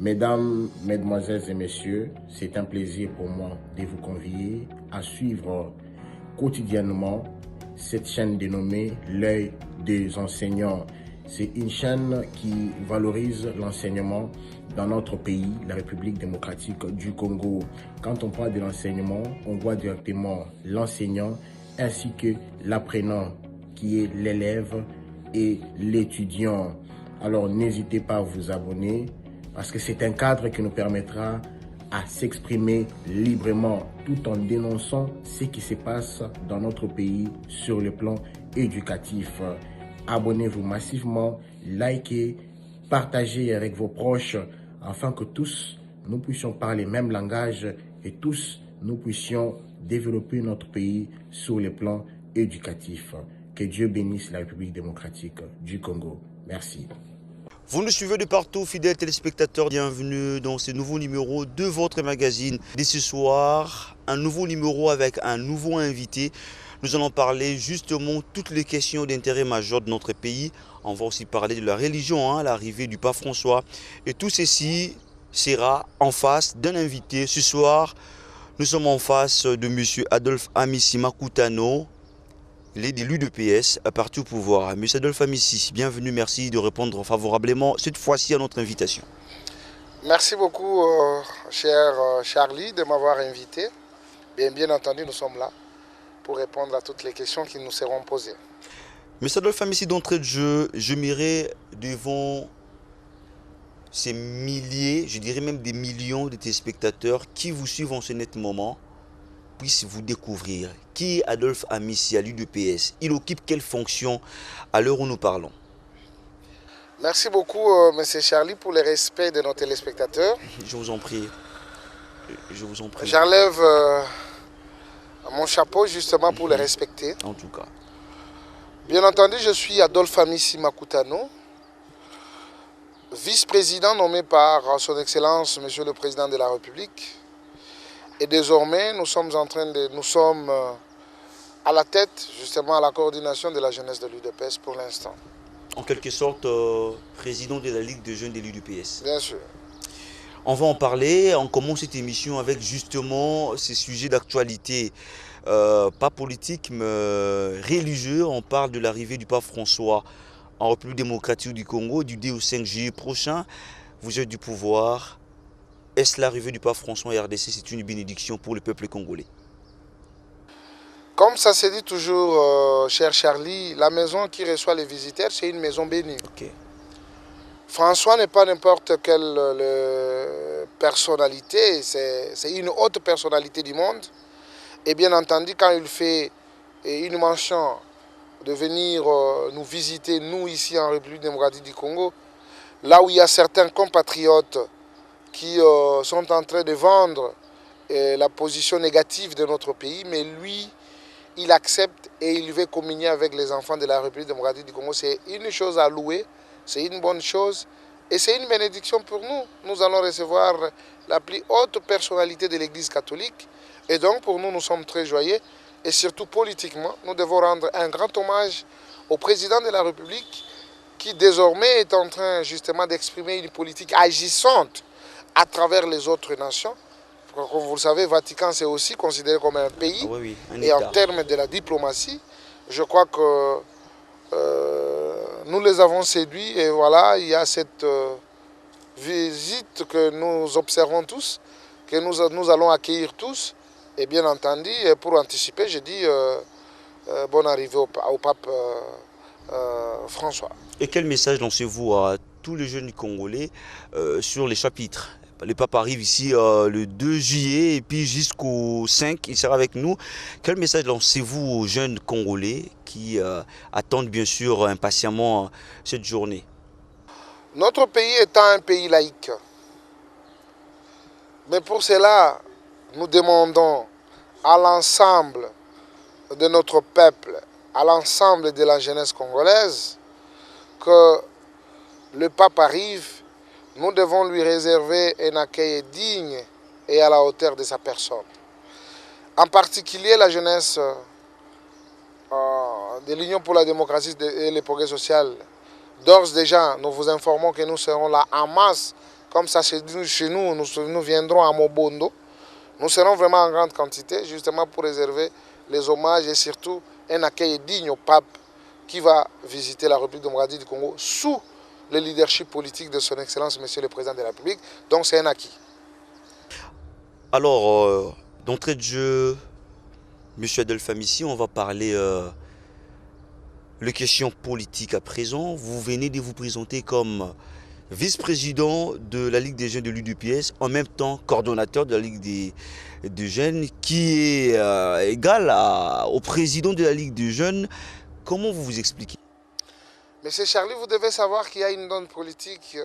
Mesdames, Mesdemoiselles et Messieurs, c'est un plaisir pour moi de vous convier à suivre quotidiennement cette chaîne dénommée L'œil des enseignants. C'est une chaîne qui valorise l'enseignement dans notre pays, la République démocratique du Congo. Quand on parle de l'enseignement, on voit directement l'enseignant ainsi que l'apprenant qui est l'élève et l'étudiant. Alors n'hésitez pas à vous abonner parce que c'est un cadre qui nous permettra à s'exprimer librement tout en dénonçant ce qui se passe dans notre pays sur le plan éducatif. Abonnez-vous massivement, likez, partagez avec vos proches afin que tous nous puissions parler le même langage et tous nous puissions développer notre pays sur le plan éducatif. Que Dieu bénisse la République démocratique du Congo. Merci. Vous nous suivez de partout, fidèles téléspectateurs. Bienvenue dans ce nouveau numéro de votre magazine. Dès ce soir, un nouveau numéro avec un nouveau invité. Nous allons parler justement toutes les questions d'intérêt majeur de notre pays. On va aussi parler de la religion, l'arrivée du pape François. Et tout ceci sera en face d'un invité. Ce soir, nous sommes en face de M. Adolphe Amissi Makutano. Il est de l'UDPS, parti au pouvoir. Monsieur Adolphe Amissi, bienvenue, merci de répondre favorablement cette fois-ci à notre invitation. Merci beaucoup, cher Charlie, de m'avoir invité. Bien entendu, nous sommes là pour répondre à toutes les questions qui nous seront posées. Monsieur Adolphe Amissi, d'entrée de jeu, je m'irai devant ces milliers, je dirais même des millions de téléspectateurs qui vous suivent en ce net moment, puissent vous découvrir. Qui est Adolphe Amissi à l'UDPS? Il occupe quelle fonction à l'heure où nous parlons? Merci beaucoup, monsieur Charlie, pour le respect de nos téléspectateurs. Je vous en prie. Je vous en prie. J'enlève mon chapeau justement pour le respecter. En tout cas. Bien entendu, je suis Adolphe Amissi Makutano, vice-président nommé par son Excellence, Monsieur le Président de la République. Et désormais, nous sommes à la tête, justement, à la coordination de la jeunesse de l'UDPS pour l'instant. En quelque sorte, président de la Ligue des jeunes de l'UDPS. Bien sûr. On va en parler. On commence cette émission avec justement ces sujets d'actualité, pas politique, mais religieux. On parle de l'arrivée du pape François en République démocratique du Congo du 2 au 5 juillet prochain. Vous êtes du pouvoir. Est-ce l'arrivée du pape François en RDC, c'est une bénédiction pour le peuple congolais? Comme ça se dit toujours, cher Charlie, la maison qui reçoit les visiteurs, c'est une maison bénie. Okay. François n'est pas n'importe quelle personnalité, c'est une haute personnalité du monde. Et bien entendu, quand il fait une mention de venir nous visiter, nous ici en République démocratique du Congo, là où il y a certains compatriotes qui sont en train de vendre la position négative de notre pays, mais lui, il accepte et il veut communier avec les enfants de la République démocratique du Congo. C'est une chose à louer, c'est une bonne chose et c'est une bénédiction pour nous. Nous allons recevoir la plus haute personnalité de l'Église catholique et donc pour nous, nous sommes très joyeux et surtout politiquement, nous devons rendre un grand hommage au président de la République qui désormais est en train justement d'exprimer une politique agissante à travers les autres nations. Comme vous le savez, le Vatican, c'est aussi considéré comme un pays. Oui, un et État. En termes de la diplomatie, je crois que nous les avons séduits. Et voilà, il y a cette visite que nous observons tous, que nous allons accueillir tous. Et bien entendu, pour anticiper, je dis bonne arrivée au pape François. Et quel message lancez-vous à tous les jeunes congolais sur les chapitres? Le pape arrive ici le 2 juillet et puis jusqu'au 5, il sera avec nous. Quel message lancez-vous aux jeunes congolais qui attendent bien sûr impatiemment cette journée? Notre pays étant un pays laïque, mais pour cela, nous demandons à l'ensemble de notre peuple, à l'ensemble de la jeunesse congolaise, que le pape arrive. Nous devons lui réserver un accueil digne et à la hauteur de sa personne. En particulier la jeunesse de l'Union pour la démocratie et le progrès social. D'ores déjà, nous vous informons que nous serons là en masse Comme ça, chez nous, nous viendrons à Mobondo. Nous serons vraiment en grande quantité, justement pour réserver les hommages et surtout un accueil digne au pape qui va visiter la République démocratique du Congo sous le leadership politique de son Excellence, Monsieur le Président de la République. Donc c'est un acquis. Alors, d'entrée de jeu, Monsieur Adelpham, ici, on va parler les questions politiques à présent. Vous venez de vous présenter comme vice-président de la Ligue des jeunes de l'UDPS, en même temps coordonnateur de la Ligue des jeunes, qui est égal au président de la Ligue des jeunes. Comment vous vous expliquez? Monsieur Charlie, vous devez savoir qu'il y a une donne politique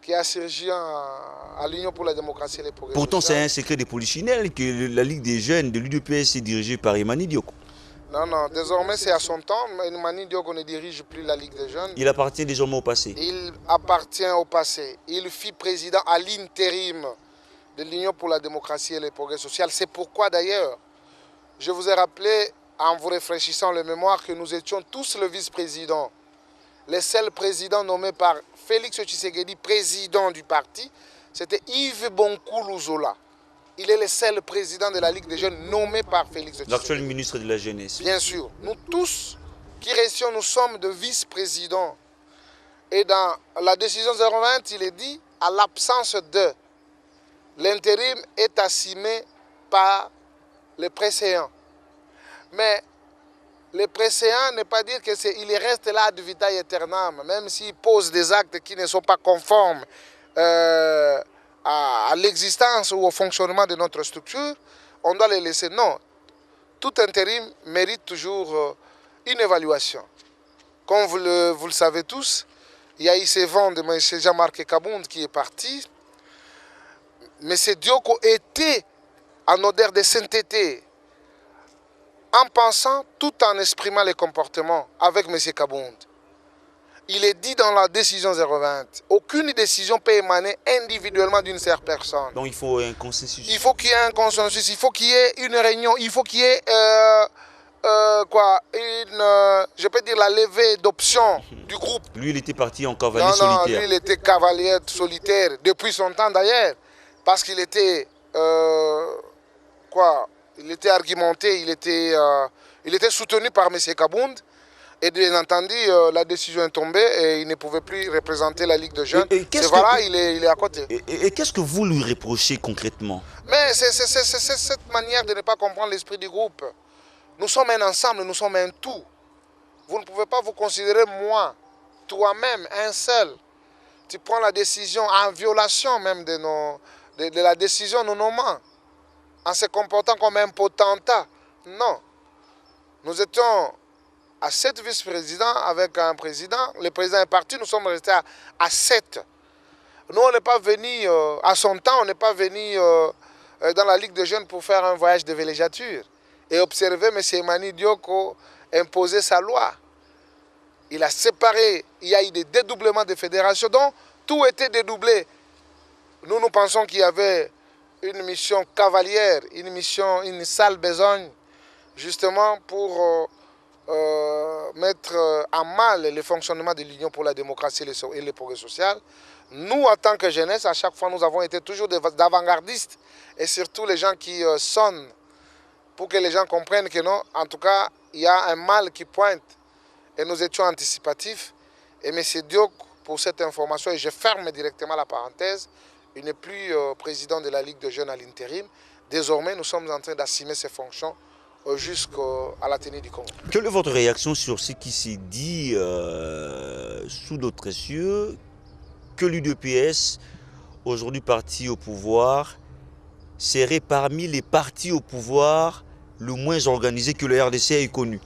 qui a surgi à l'Union pour la démocratie et les progrès. Pourtant, c'est un secret de polichinelle que la Ligue des jeunes de l'UDPS est dirigée par Emmanuel Dioko. Non, non, désormais c'est à son temps. Emmanuel Dioko ne dirige plus la Ligue des jeunes. Il appartient désormais au passé. Il appartient au passé. Il fut président à l'intérim de l'Union pour la démocratie et les progrès sociaux. C'est pourquoi d'ailleurs, je vous ai rappelé, en vous rafraîchissant la mémoire, que nous étions tous le vice-président. Les seuls présidents nommés par Félix Tshisekedi, président du parti, c'était Yves Bonkoulou Zola. Il est le seul président de la Ligue des jeunes nommé par Félix Tshisekedi. L'actuel ministre de la Jeunesse. Bien sûr. Nous tous qui restions, nous sommes de vice-présidents. Et dans la décision 020, il est dit, à l'absence de, l'intérim est assumé par le précédent. Mais le précédent n'est pas dire qu'il reste là ad vitam aeternam, même s'il pose des actes qui ne sont pas conformes à l'existence ou au fonctionnement de notre structure, on doit les laisser. Non, tout intérim mérite toujours une évaluation. Comme vous le savez tous, il y a eu ces vents de M. Jean-Marc Kabound qui est parti. M. Dioko était en odeur de sainteté, en pensant, tout en exprimant les comportements avec M. Kabound. Il est dit dans la décision 020, aucune décision peut émaner individuellement d'une seule personne. Donc il faut un consensus. Il faut qu'il y ait un consensus, il faut qu'il y ait une réunion, il faut qu'il y ait je peux dire la levée d'options du groupe. Lui, il était parti en cavalier solitaire. Non, lui, il était cavalier solitaire depuis son temps d'ailleurs, parce qu'il était il était argumenté, il était soutenu par M. Kabound. Et bien entendu, la décision est tombée et il ne pouvait plus représenter la Ligue de jeunes. C'est voilà, il est à côté. Et qu'est-ce que vous lui reprochez concrètement? Mais c'est cette manière de ne pas comprendre l'esprit du groupe. Nous sommes un ensemble, nous sommes un tout. Vous ne pouvez pas vous considérer moi, toi-même, un seul. Tu prends la décision en violation même de la décision nous nommant, en se comportant comme un potentat. Non. Nous étions à 7 vice-présidents avec un président. Le président est parti, nous sommes restés à 7. Nous, on n'est pas venus, à son temps, on n'est pas venus dans la Ligue des jeunes pour faire un voyage de villégiature et observer M. Emmanuel Dioko imposer sa loi. Il a séparé, il y a eu des dédoublements de fédérations, donc tout était dédoublé. Nous pensons qu'il y avait une mission cavalière, une sale besogne, justement pour mettre en mal le fonctionnement de l'Union pour la démocratie et les progrès sociaux. Nous, en tant que jeunesse, à chaque fois, nous avons été toujours d'avant-gardistes et surtout les gens qui sonnent pour que les gens comprennent que non, en tout cas, il y a un mal qui pointe et nous étions anticipatifs. Et M. Diok, pour cette information, et je ferme directement la parenthèse, il n'est plus président de la Ligue de jeunes à l'intérim. Désormais, nous sommes en train d'assumer ses fonctions jusqu'à la tenue du Congo. Quelle est votre réaction sur ce qui s'est dit sous d'autres cieux, que l'UDPS, aujourd'hui parti au pouvoir, serait parmi les partis au pouvoir le moins organisé que le RDC ait connu?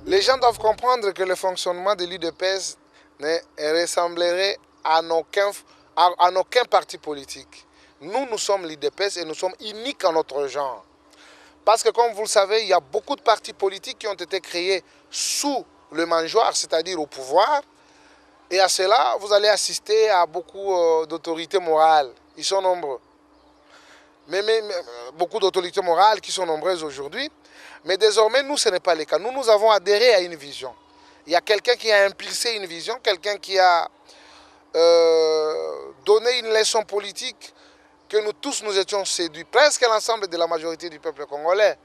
Les gens doivent comprendre que le fonctionnement de l'UDPS ne ressemblerait à aucun parti politique. Nous sommes l'UDPS et nous sommes uniques en notre genre. Parce que comme vous le savez, il y a beaucoup de partis politiques qui ont été créés sous le mangeoire, c'est-à-dire au pouvoir. Et à cela, vous allez assister à beaucoup d'autorités morales. Ils sont nombreux. Mais beaucoup d'autorités morales qui sont nombreuses aujourd'hui. Mais désormais, nous, ce n'est pas le cas. Nous avons adhéré à une vision. Il y a quelqu'un qui a impulsé une vision, quelqu'un qui a donner une leçon politique que nous tous nous étions séduits, presque l'ensemble de la majorité du peuple congolais.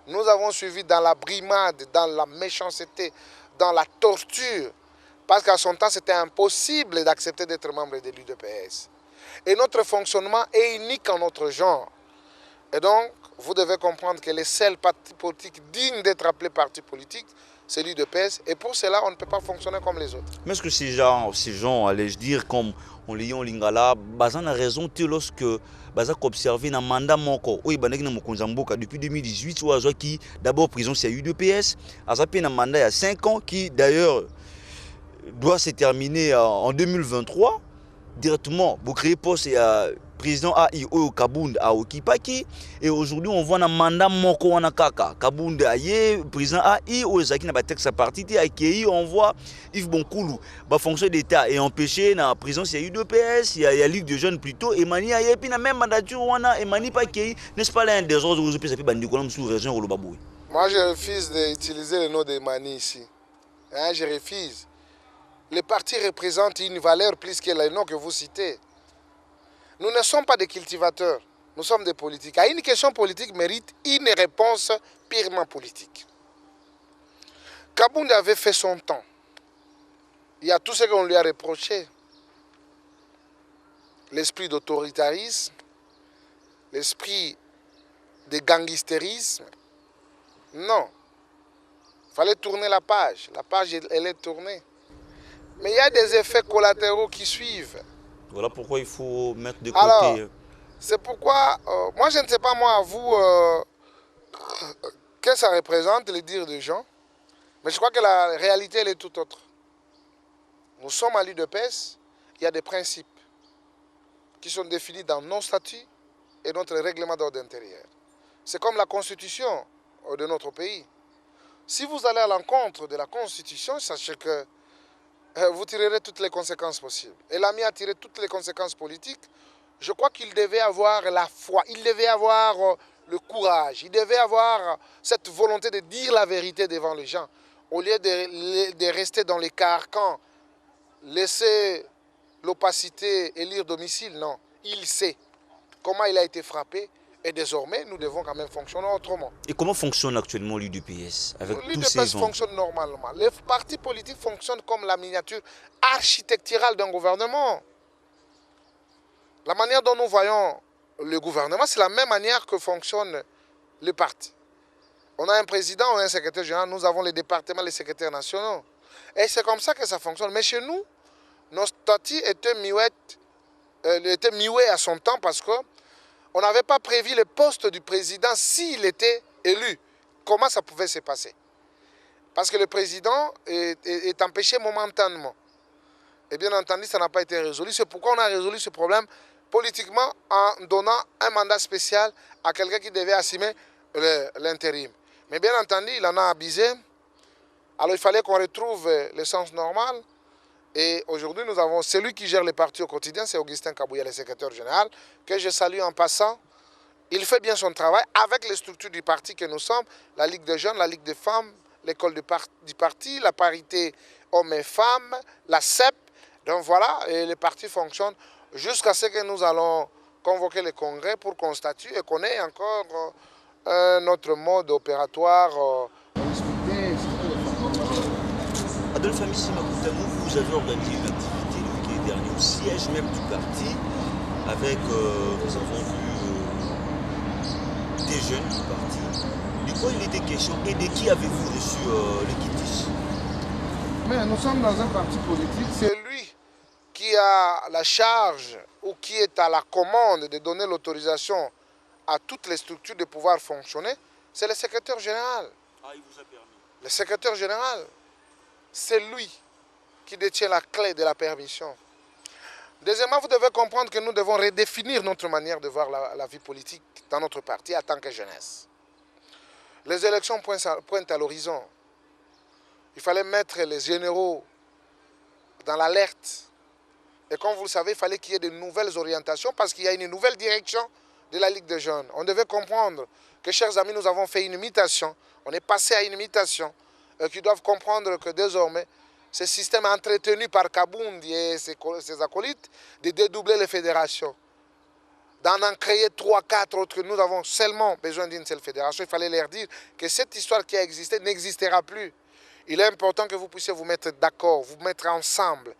Nous avons suivi dans la brimade, dans la méchanceté, dans la torture, parce qu'à son temps, c'était impossible d'accepter d'être membre de l'UDPS. Et notre fonctionnement est unique en notre genre. Et donc, vous devez comprendre que les seuls partis politiques dignes d'être appelés partis politiques, c'est l'UDPS. Et pour cela, on ne peut pas fonctionner comme les autres. Mais est-ce que ces gens, allais-je dire, comme on lit en lingala, bazan a raison, lorsque bazak observé dans mandat moko, oui, bandaki na mokonzamboka depuis 2018, ou azo qui d'abord prison c'est UDPS, azapé na mandat il y a 5 ans, qui d'ailleurs doit se terminer en 2023, directement, vous créez poste et président AI au Kabund à Okipaki, et aujourd'hui on voit un mandat moko wana kaka Kabund aye président AI au Zaki na ba texte parti ti akei, on voit Yves Bonkoulou ba fonction d'état et empêché na prison c'est UDPS, il y a Ligue de jeunes plutôt et mani aye puis na même mandature wana et mani pa kei, n'est-ce pas là un désordre aux UDPS puis bandi ko sous région au Baboui. Moi je refuse d'utiliser le nom de Mani ici. Hein, je refuse. Les partis représentent une valeur plus que les noms que vous citez. Nous ne sommes pas des cultivateurs, nous sommes des politiques. À une question politique mérite une réponse purement politique. Kabound avait fait son temps. Il y a tout ce qu'on lui a reproché. L'esprit d'autoritarisme, l'esprit de gangstérisme. Non. Il fallait tourner la page. La page, elle est tournée. Mais il y a des effets collatéraux qui suivent. Voilà pourquoi il faut mettre de côté. Alors, c'est pourquoi, moi je ne sais pas moi à vous, qu'est-ce que ça représente les dires des gens, mais je crois que la réalité elle est tout autre. Nous sommes à l'UDPS, il y a des principes qui sont définis dans nos statuts et notre règlement d'ordre intérieur. C'est comme la constitution de notre pays. Si vous allez à l'encontre de la constitution, sachez que vous tirerez toutes les conséquences possibles. Et l'ami a tiré toutes les conséquences politiques. Je crois qu'il devait avoir la foi, il devait avoir le courage, il devait avoir cette volonté de dire la vérité devant les gens, au lieu de rester dans les carcans, laisser l'opacité élire domicile. Non, il sait comment il a été frappé. Et désormais, nous devons quand même fonctionner autrement. Et comment fonctionne actuellement l'UDPS avec tous ces L'UDPS fonctionne normalement. Les partis politiques fonctionnent comme la miniature architecturale d'un gouvernement. La manière dont nous voyons le gouvernement, c'est la même manière que fonctionnent les partis. On a un président, on a un secrétaire général, nous avons les départements, les secrétaires nationaux. Et c'est comme ça que ça fonctionne. Mais chez nous, nos statuts étaient muets à son temps parce que on n'avait pas prévu le poste du président s'il était élu. Comment ça pouvait se passer? Parce que le président est empêché momentanément. Et bien entendu, ça n'a pas été résolu. C'est pourquoi on a résolu ce problème politiquement en donnant un mandat spécial à quelqu'un qui devait assumer l'intérim. Mais bien entendu, il en a abusé. Alors il fallait qu'on retrouve l'essence normale. Et aujourd'hui, nous avons celui qui gère les partis au quotidien, c'est Augustin Kabouya, le secrétaire général, que je salue en passant. Il fait bien son travail avec les structures du parti que nous sommes, la Ligue des jeunes, la Ligue des femmes, l'école du parti, la parité hommes et femmes, la CEP. Donc voilà, et les partis fonctionnent jusqu'à ce que nous allons convoquer le congrès pour qu'on statue et qu'on ait encore notre mode opératoire. Adolphe Amissi Makoutamou, vous avez organisé une activité le week-end dernier au siège même du parti avec, nous avons vu des jeunes du parti. De quoi il était question et de qui avez-vous reçu l'équipe d'ici? Mais nous sommes dans un parti politique, c'est lui qui a la charge ou qui est à la commande de donner l'autorisation à toutes les structures de pouvoir fonctionner, c'est le secrétaire général. Ah, il vous a permis. Le secrétaire général. C'est lui qui détient la clé de la permission. Deuxièmement, vous devez comprendre que nous devons redéfinir notre manière de voir la vie politique dans notre parti en tant que jeunesse. Les élections pointent à l'horizon. Il fallait mettre les généraux dans l'alerte. Et comme vous le savez, il fallait qu'il y ait de nouvelles orientations parce qu'il y a une nouvelle direction de la Ligue des jeunes. On devait comprendre que, chers amis, nous avons fait une mutation. On est passé à une mutation. Qui doivent comprendre que désormais, ce système entretenu par Kabundi et ses acolytes, de dédoubler les fédérations, d'en créer 3, 4 autres. Nous avons seulement besoin d'une seule fédération. Il fallait leur dire que cette histoire qui a existé n'existera plus. Il est important que vous puissiez vous mettre d'accord, vous mettre ensemble.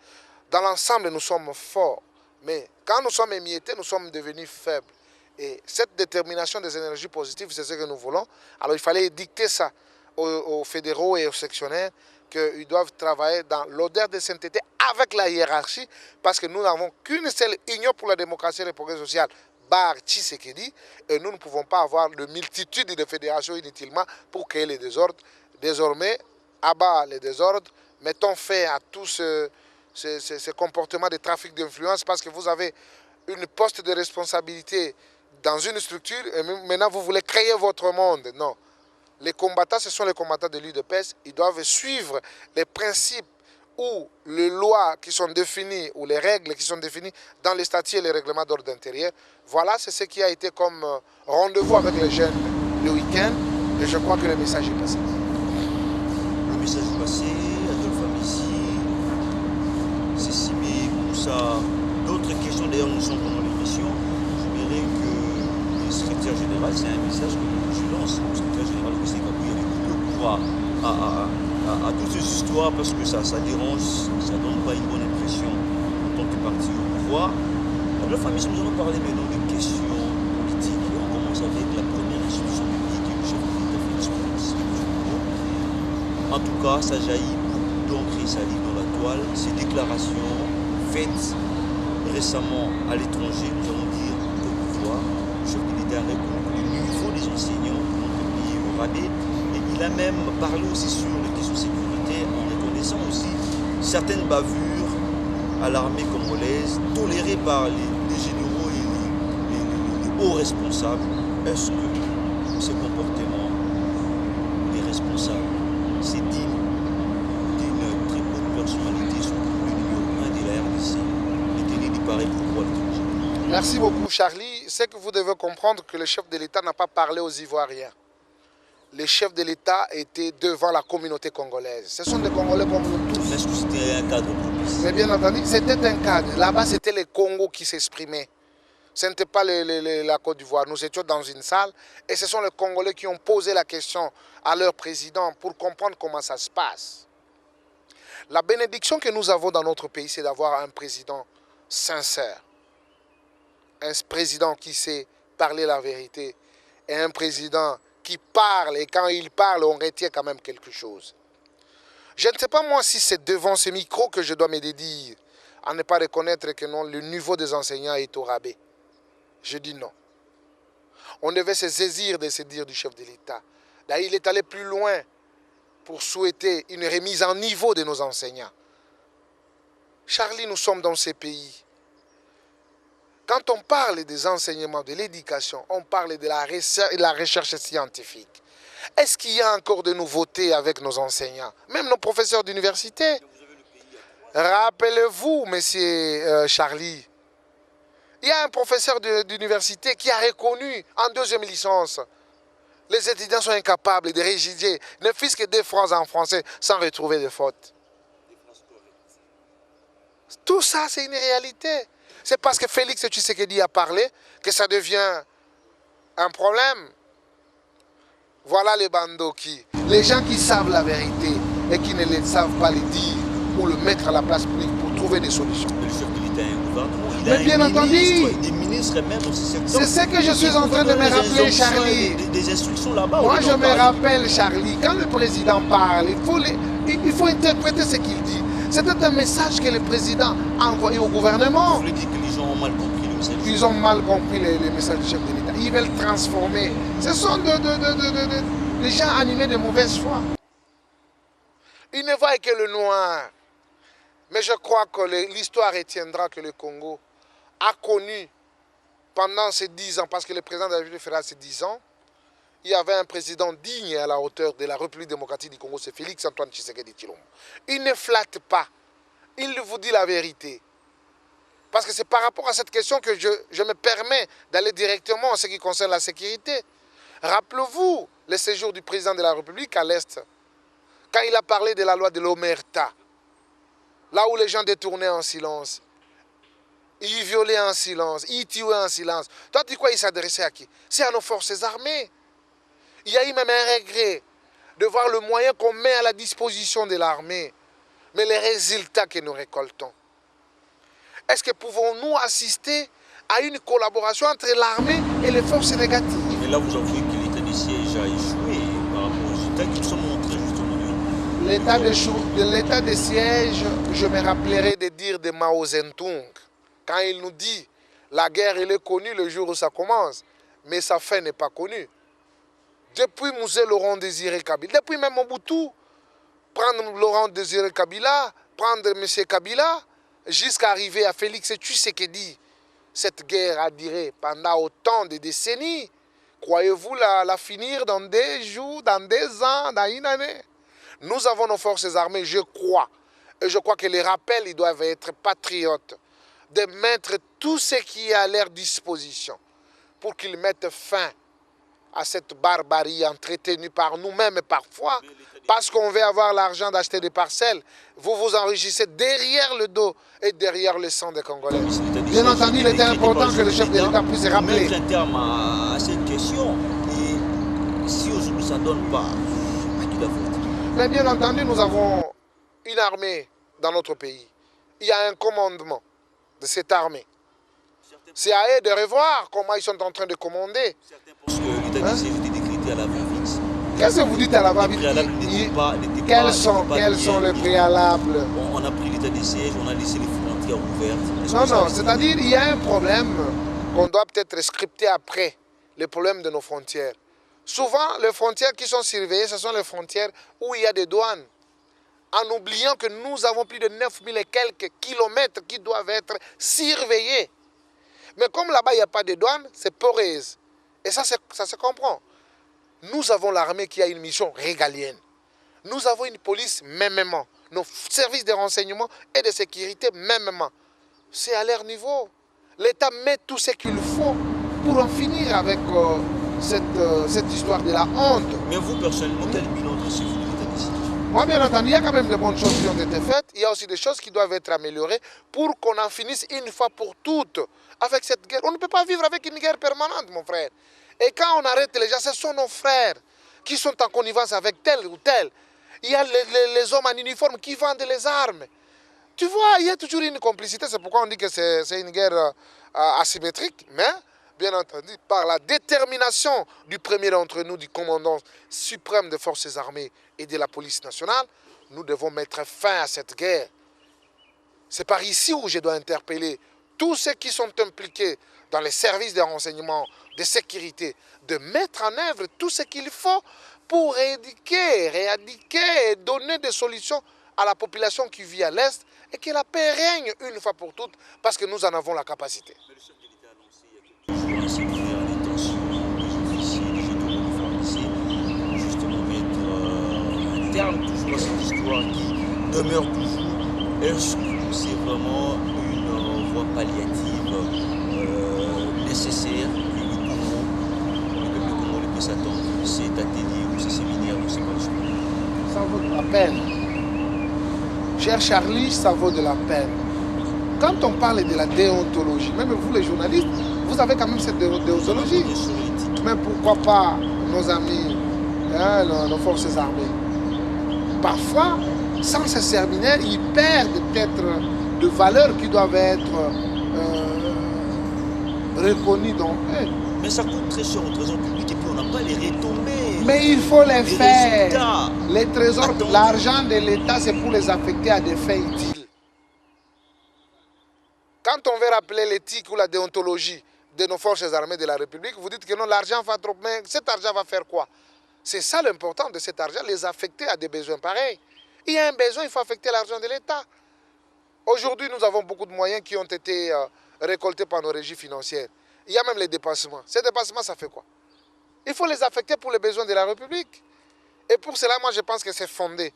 Dans l'ensemble, nous sommes forts. Mais quand nous sommes émiettés, nous sommes devenus faibles. Et cette détermination des énergies positives, c'est ce que nous voulons. Alors il fallait dicter ça aux fédéraux et aux sectionnaires, qu'ils doivent travailler dans l'odeur de sainteté avec la hiérarchie, parce que nous n'avons qu'une seule union pour la démocratie et le progrès social, Bar Tshisekedi, et nous ne pouvons pas avoir de multitude de fédérations inutilement pour créer les désordres. Désormais, abat les désordres, mettons fin à tous ces comportements de trafic d'influence, parce que vous avez une poste de responsabilité dans une structure et maintenant vous voulez créer votre monde. Non. Les combattants, ce sont les combattants de l'UDPS. Ils doivent suivre les principes ou les lois qui sont définies ou les règles qui sont définies dans les statuts et les règlements d'ordre intérieur. Voilà, c'est ce qui a été comme rendez-vous avec les jeunes le week-end. Et je crois que le message est passé. Le message est passé. Adolphe Amici, Cécimé, Moussa, d'autres questions d'ailleurs nous sont pendant l'émission. Je dirais que le secrétaire général, c'est un message que je lance au secrétaire général de Kabouya avec le courage à toutes ces histoires, parce que ça dérange, ça ne donne pas une bonne impression en tant que parti au pouvoir. Adolphe Amici, nous allons parler maintenant de questions politiques. On commence avec la première institution publique, le chef de l'État Félix Tshisekedi. En tout cas, ça jaillit beaucoup d'encre et salive dans la toile. Ces déclarations faites récemment à l'étranger, nous allons dire au pouvoir, le chef de l'État a reconnu le niveau des enseignants de notre pays au rabais. Et il a même parlé aussi sur les questions sécuritaires en reconnaissant aussi certaines bavures à l'armée congolaise tolérées par les généraux et les hauts responsables. Est-ce que ce comportement des responsables, c'est digne d'une très bonne personnalité, surtout le numéro 1 de la RDC, et tenir du pareil pour l'étranger? Merci beaucoup, Charlie. C'est que vous devez comprendre que le chef de l'État n'a pas parlé aux Ivoiriens. Le chef de l'État était devant la communauté congolaise. Ce sont des Congolais comme nous tous. Est-ce que c'était un cadre propice? Mais bien entendu, c'était un cadre. Là-bas, c'était le Congo qui s'exprimait. Ce n'était pas la Côte d'Ivoire. Nous étions dans une salle et ce sont les Congolais qui ont posé la question à leur président pour comprendre comment ça se passe. La bénédiction que nous avons dans notre pays, c'est d'avoir un président sincère. Un président qui sait parler la vérité et un président qui parle, et quand il parle, on retient quand même quelque chose. Je ne sais pas moi si c'est devant ce micro que je dois me dédier à ne pas reconnaître que non, le niveau des enseignants est au rabais. Je dis non. On devait se saisir de se dire du chef de l'État. D'ailleurs, il est allé plus loin pour souhaiter une remise en niveau de nos enseignants. Charlie, nous sommes dans ces pays. Quand on parle des enseignements, de l'éducation, on parle de la recherche scientifique. Est-ce qu'il y a encore de nouveautés avec nos enseignants, même nos professeurs d'université? Rappelez-vous, monsieur Charlie, il y a un professeur d'université qui a reconnu en deuxième licence. Les étudiants sont incapables de rédiger ne fût-ce que 2 phrases en français sans retrouver de fautes. Tout ça, c'est une réalité. C'est parce que Félix Tshisekedi a parlé que ça devient un problème. Voilà les bandoki. Les gens qui savent la vérité et qui ne le savent pas le dire ou le mettre à la place publique pour trouver des solutions. Le chef de l'État a un gouvernement. Mais bien entendu, des ministres même dans ce secteur. C'est ce que je suis en train de me rappeler, Charlie. Des instructions là-bas. Moi, je me rappelle, Charlie, quand le président parle, il faut interpréter ce qu'il dit. C'était un message que le président a envoyé au gouvernement. Vous voulez dire que les gens ont mal compris le message? Ils ont mal compris le message du chef de l'État. Ils veulent transformer. Ce sont des gens animés de mauvaise foi. Ils ne voient que le noir. Mais je crois que l'histoire retiendra que le Congo a connu pendant ces 10 ans, parce que le président de la République fera ces 10 ans, il y avait un président digne à la hauteur de la République démocratique du Congo, c'est Félix Antoine Tshisekedi Tshilombo. Il ne flatte pas, il vous dit la vérité. Parce que c'est par rapport à cette question que je me permets d'aller directement en ce qui concerne la sécurité. Rappelez-vous le séjour du président de la République à l'Est, quand il a parlé de la loi de l'Omerta. Là où les gens détournaient en silence. Ils violaient en silence. Ils tuaient en silence. Toi, tu dis quoi? Ils s'adressaient à qui? C'est à nos forces armées. Il y a eu même un regret de voir le moyen qu'on met à la disposition de l'armée. Mais les résultats que nous récoltons. Est-ce que pouvons-nous assister à une collaboration entre l'armée et les forces négatives? Et là, vous avouez que l'état de siège a échoué par rapport aux résultats qui nous sont montrés justement. L'état de siège, je me rappellerai de dire de Mao Zedong, quand il nous dit la guerre elle est connue le jour où ça commence, mais sa fin n'est pas connue. Depuis Mosé Laurent Désiré Kabila, depuis même Mobutu, prendre Laurent Désiré Kabila, prendre M. Kabila, jusqu'à arriver à Félix Tshisekedi. Cette guerre a duré pendant autant de décennies. Croyez-vous la finir dans des jours, dans des ans, dans une année? Nous avons nos forces armées, je crois. Et je crois que les rappels, ils doivent être patriotes. De mettre tout ce qui est à leur disposition pour qu'ils mettent fin à cette barbarie entretenue par nous-mêmes parfois, parce qu'on veut avoir l'argent d'acheter des parcelles. Vous vous enrichissez derrière le dos et derrière le sang des Congolais. Bien entendu, il était important que le chef de l'État puisse rappeler. Mettre un terme à cette question. Et si aujourd'hui ça ne donne pas, à qui la faute? Mais bien entendu, nous avons une armée dans notre pays. Il y a un commandement de cette armée. C'est à eux de revoir comment ils sont en train de commander. Parce que l'état de siège était décrété à la va-vite. Qu'est-ce que vous dites à la va-vite? Quels sont les préalables? On a pris l'état de siège, on a laissé les frontières ouvertes. Non, c'est-à-dire il y a un problème qu'on doit peut-être scripter après, le problème de nos frontières. Souvent, les frontières qui sont surveillées, ce sont les frontières où il y a des douanes. En oubliant que nous avons plus de 9000 et quelques kilomètres qui doivent être surveillés. Mais comme là-bas, il n'y a pas de douane, c'est poreuse. Et ça se comprend. Nous avons l'armée qui a une mission régalienne. Nous avons une police mêmement. Nos services de renseignement et de sécurité mêmement. C'est à leur niveau. L'État met tout ce qu'il faut pour en finir avec cette histoire de la honte. Mais vous, personnellement, quel bilan dressez-vous de l'état de siège? Moi, bien entendu, il y a quand même de bonnes choses qui ont été faites. Il y a aussi des choses qui doivent être améliorées pour qu'on en finisse une fois pour toutes avec cette guerre. On ne peut pas vivre avec une guerre permanente, mon frère. Et quand on arrête les gens, ce sont nos frères qui sont en connivence avec tel ou tel. Il y a les hommes en uniforme qui vendent les armes. Tu vois, il y a toujours une complicité. C'est pourquoi on dit que c'est une guerre asymétrique. Mais, bien entendu, par la détermination du premier d'entre nous, du commandant suprême des forces armées et de la police nationale, nous devons mettre fin à cette guerre. C'est par ici où je dois interpeller tous ceux qui sont impliqués dans les services de renseignement, de sécurité, de mettre en œuvre tout ce qu'il faut pour éradiquer et donner des solutions à la population qui vit à l'Est et que la paix règne une fois pour toutes parce que nous en avons la capacité. Mais le chef de l'État a annoncé il y a quelques jours ainsi ouvrir les tensions des officiers, des généraux uniformisés, justement mettre un terme toujours à cette histoire qui demeure toujours. Est-ce que c'est vraiment une voie palliative nécessaire que le peuple congolais peut s'attendre? Cet atelier ou ce séminaire, ou c'est pas le choix? Ça vaut de la peine. Cher Charlie, ça vaut de la peine. Quand on parle de la déontologie, même vous les journalistes, vous avez quand même cette déontologie. Mais pourquoi pas nos amis, nos forces armées? Parfois, sans ce séminaire, ils perdent peut-être de valeurs qui doivent être reconnues dans eux. Mais ça coûte très cher au trésor public et puis on n'a pas les retombées. Mais il faut les faire. Résultats. Les trésors, l'argent de l'État, c'est pour les affecter à des fins utiles. Quand on veut rappeler l'éthique ou la déontologie de nos forces armées de la République, vous dites que non, l'argent va trop. Mais cet argent va faire quoi? C'est ça l'important de cet argent, les affecter à des besoins pareils. Il y a un besoin, il faut affecter l'argent de l'État. Aujourd'hui, nous avons beaucoup de moyens qui ont été récoltés par nos régies financières. Il y a même les dépassements. Ces dépassements, ça fait quoi? Il faut les affecter pour les besoins de la République. Et pour cela, moi, je pense que c'est fondé.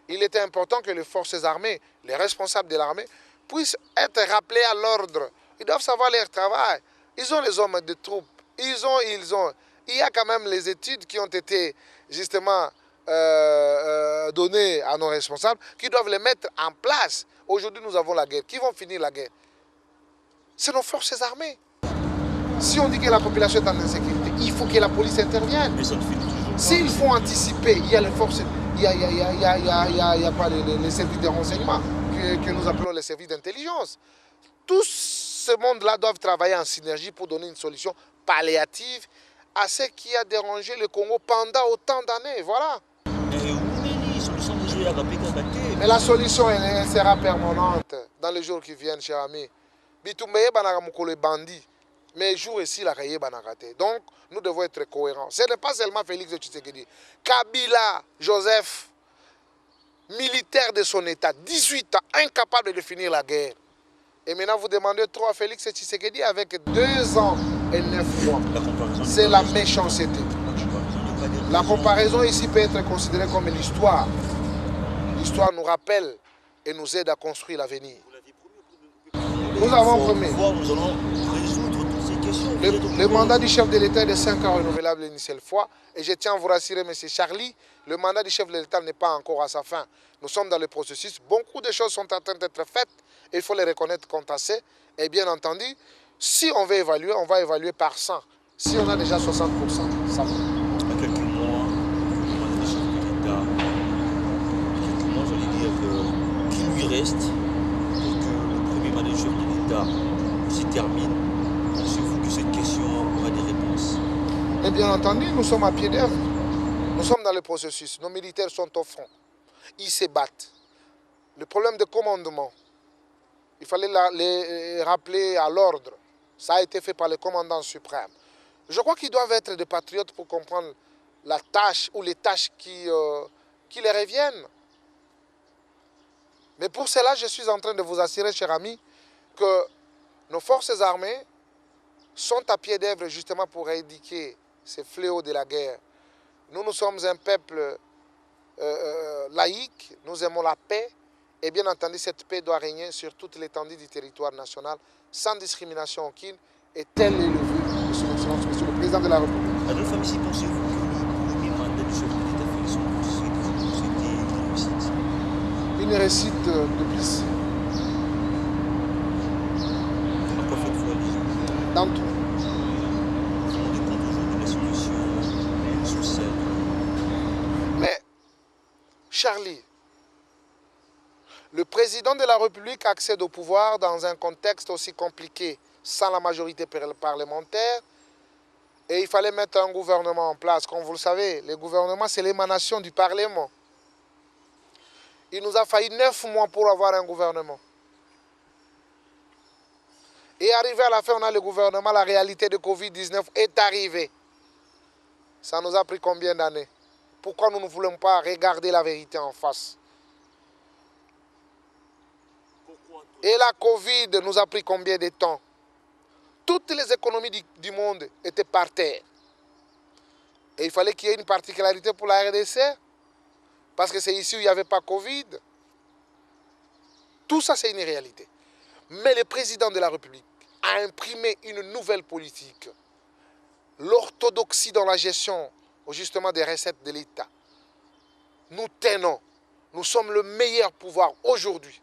Il était important que les forces armées, les responsables de l'armée, puissent être rappelés à l'ordre. Ils doivent savoir leur travail. Ils ont les hommes de troupes. Il y a quand même les études qui ont été justement données à nos responsables qui doivent les mettre en place Aujourd'hui, nous avons la guerre. Qui vont finir la guerre? C'est nos forces armées. Si on dit que la population est en insécurité, il faut que la police intervienne. Mais ça ne finit toujours pas. S'il faut anticiper, il y a les forces, il y a pas les services de renseignement que nous appelons les services d'intelligence. Tout ce monde-là doivent travailler en synergie pour donner une solution palliative à ce qui a dérangé le Congo pendant autant d'années. Voilà. Mais la solution, elle sera permanente dans les jours qui viennent, cher ami. Bitumbaye banagamuko le bandit. Mais jour ici, la raye banagate. Donc, nous devons être cohérents. Ce n'est pas seulement Félix Tshisekedi. Kabila, Joseph, militaire de son état, 18 ans, incapable de finir la guerre. Et maintenant, vous demandez trop à Félix Tshisekedi avec 2 ans et 9 mois. C'est la méchanceté. La comparaison ici peut être considérée comme l'histoire. L'histoire nous rappelle et nous aide à construire l'avenir. Nous avons promis. Nous allons résoudre toutes ces questions. Le mandat du chef de l'État est de 5 ans renouvelable une seule fois. Et je tiens à vous rassurer, M. Charlie, le mandat du chef de l'État n'est pas encore à sa fin. Nous sommes dans le processus. Beaucoup de choses sont en train d'être faites. Il faut les reconnaître comme assez. Et bien entendu, si on veut évaluer, on va évaluer par 100. Si on a déjà 60%, ça va. À quelques mois, le mandat du chef de l'État, quelques mois, j'allais dire qu'il lui reste pour que le premier mandat du chef de l'État se termine. Pensez-vous que cette question aura des réponses? Et bien entendu, nous sommes à pied d'œuvre. Nous sommes dans le processus. Nos militaires sont au front. Ils se battent. Le problème de commandement, il fallait les rappeler à l'ordre. Ça a été fait par le commandant suprême. Je crois qu'ils doivent être des patriotes pour comprendre la tâche ou les tâches qui les reviennent. Mais pour cela, je suis en train de vous assurer, chers amis, que nos forces armées sont à pied d'œuvre justement pour éradiquer ces fléaux de la guerre. Nous sommes un peuple laïque, nous aimons la paix, et bien entendu, cette paix doit régner sur toute l'étendue du territoire national, sans discrimination aucune, et tel est le vœu de son Excellence, Monsieur le Président de la République. Adolphe Amissi, pensez-vous que le premier mandat du chef de l'État Félix c'était une réussite? Une réussite de plus. À quoi faites-vous allusion? Dans tout. Vous vous rendez compte aujourd'hui de la situation sociale? Mais, Charlie, le président de la République accède au pouvoir dans un contexte aussi compliqué, sans la majorité parlementaire, et il fallait mettre un gouvernement en place. Comme vous le savez, le gouvernement, c'est l'émanation du Parlement. Il nous a fallu 9 mois pour avoir un gouvernement. Et arrivé à la fin, on a le gouvernement, la réalité de Covid-19 est arrivée. Ça nous a pris combien d'années? Pourquoi nous ne voulons pas regarder la vérité en face? Et la Covid nous a pris combien de temps? Toutes les économies du monde étaient par terre. Et il fallait qu'il y ait une particularité pour la RDC, parce que c'est ici où il n'y avait pas Covid. Tout ça, c'est une réalité. Mais le président de la République a imprimé une nouvelle politique. L'orthodoxie dans la gestion, justement, des recettes de l'État. Nous tenons. Nous sommes le meilleur pouvoir aujourd'hui,